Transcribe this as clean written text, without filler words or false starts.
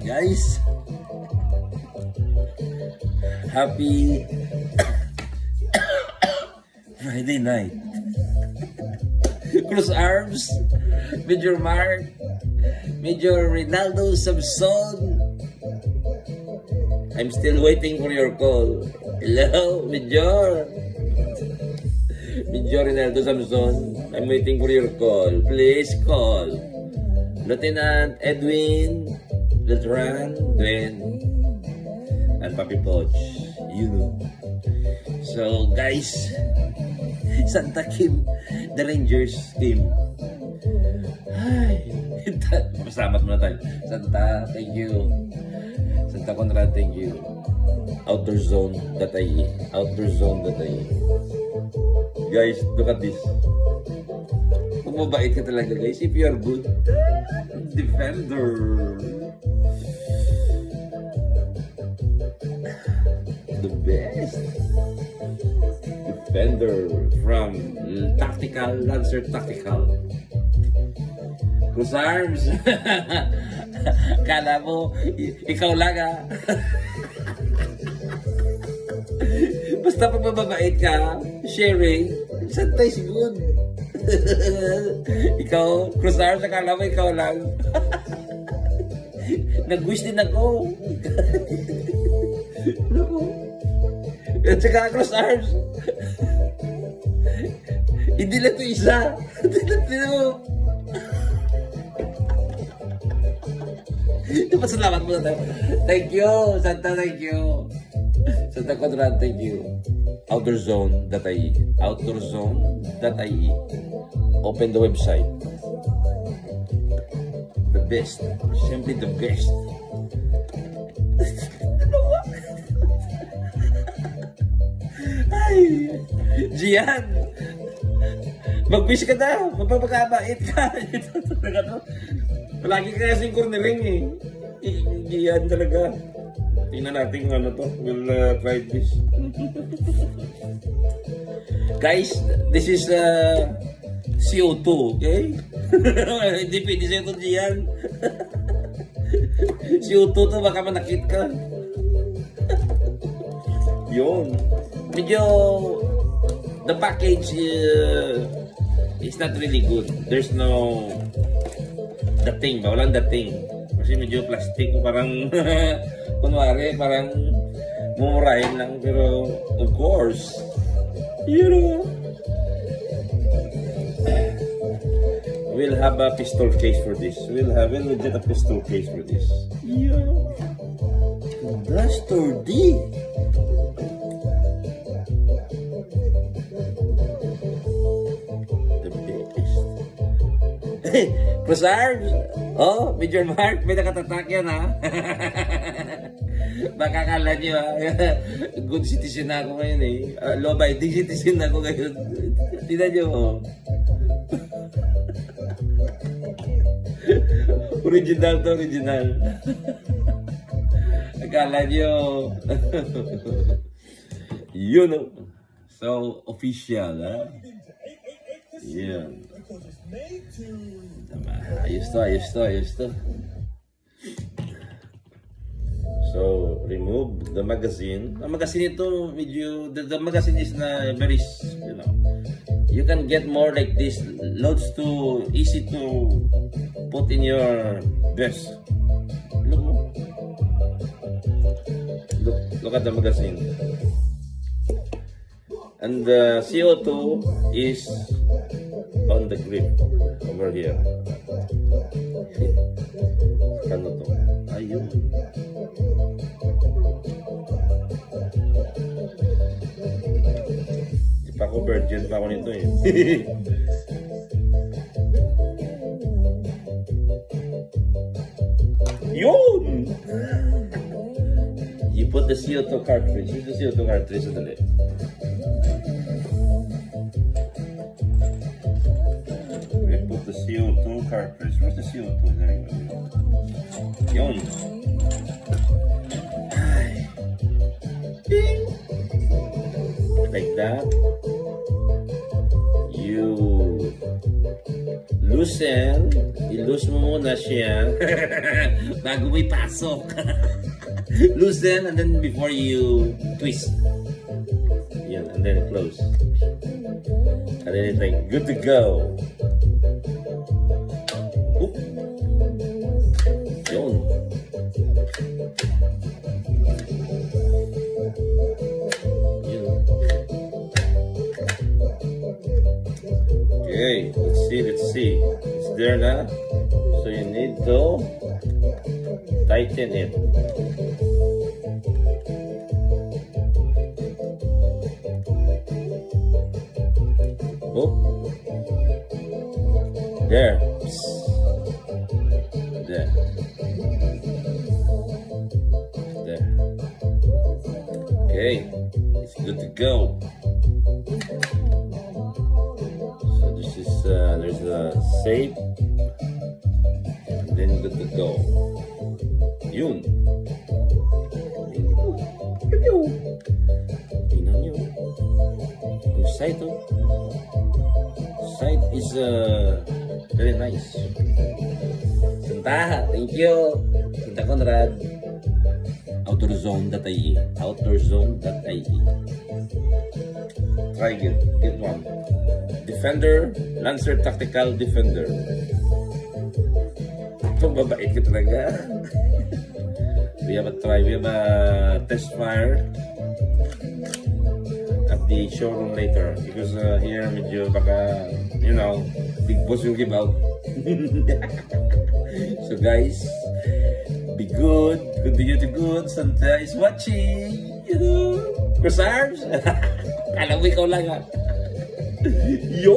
Guys, happy Friday night. Cross arms, Major Mark, Major Rinaldo Samson. I'm still waiting for your call. Hello, Major. Major Rinaldo Samson, I'm waiting for your call. Please call. Lieutenant Edwin, Letran, Dwayne, and Papi Poch. You know. So, guys, Santa Kim, the Rangers team. Ay, mapasamat muna tayo. Santa, thank you. Santa Conrad, thank you. Outerzone.ie. Outerzone.ie. Guys, look at this. Kung mabait ka talaga, guys, if you are good, defender. The best. Defender from Tactical, Lancer Tactical. Cross arms. Kala mo, ikaw lang ah. Basta pag mababait ka, sharing, Santa is good. Ikaw, cross arms, akala mo ikaw lang. Nag-wish din ako. Naku. At saka cross arms. Hindi lang ito isa. Pasalamat mo na tayo. Thank you, Santa, thank you. Santa Conrad, thank you. Outerzone.ie. Outerzone.ie. Open the website. The best. Simply the best. Ay, Gian, mag-wish ka na, mapapakabait ka. Palagi ka kasing cornering eh. Gian talaga. Tingnan natin kung ano to. We'll try this. Guys, this is CO2, okay? Hindi pwede sa'yo ito, Gian. CO2 to, baka manakit ka. Yun. Medyo the package is not really good. There's no dating ba? Walang dating. Kasi medyo plastic. Parang kunwari, parang mumurahin lang. Pero of course, you know, we'll have a pistol case for this. We'll get a pistol case for this. Yeah. Blaster D. Cross arms. Oh, Major Mark, may nakatatak yan ha. Baka kala nyo ha. Good citizen na ako ngayon eh. Law-abiding citizen na ako ngayon. Tignan nyo oh. Original to, original. Akala nyo. You know. So, official ha. Yeah. Ayos to. So, remove the magazine. Ang magazine ito, medyo, the magazine is na very, you know, you can get more like this. Loads to, easy to put in your vest. Look at the magazine. And the CO2 is on the grip over here. Ano to? Ayun. Di pa ako virgin pa ako nito eh. Yun! You put the CO2 cartridge. Use the CO2 cartridge on the left. The CO2 cartridge. Where's the CO2? There you go. Yun. Like that. You loosen. I-loose mo muna siya bago mo ipasok. Loosen and then before you twist. Yan, and then close. And then it's like good to go. Oop. Yun. Okay, let's see. It's there now. So you need to tighten it. Oh. There. There. There. Okay, it's good to go. There's a save and then good to go. Yun. Tingnan nyo. Yung side, oh. Side is very nice. Santa, thank you. Santa Conrad. Outerzone.ie. Outerzone.ie. Try it. Get one. Defender, Lancer Tactical Defender. Pababait ka talaga. We have a try. We have a test fire at the showroom later because here medyo baka, you know, big boss will give out. So guys, be good. Continue to good. Santa is watching. You know, cross arms. Alam mo ikaw lang ha. Yo!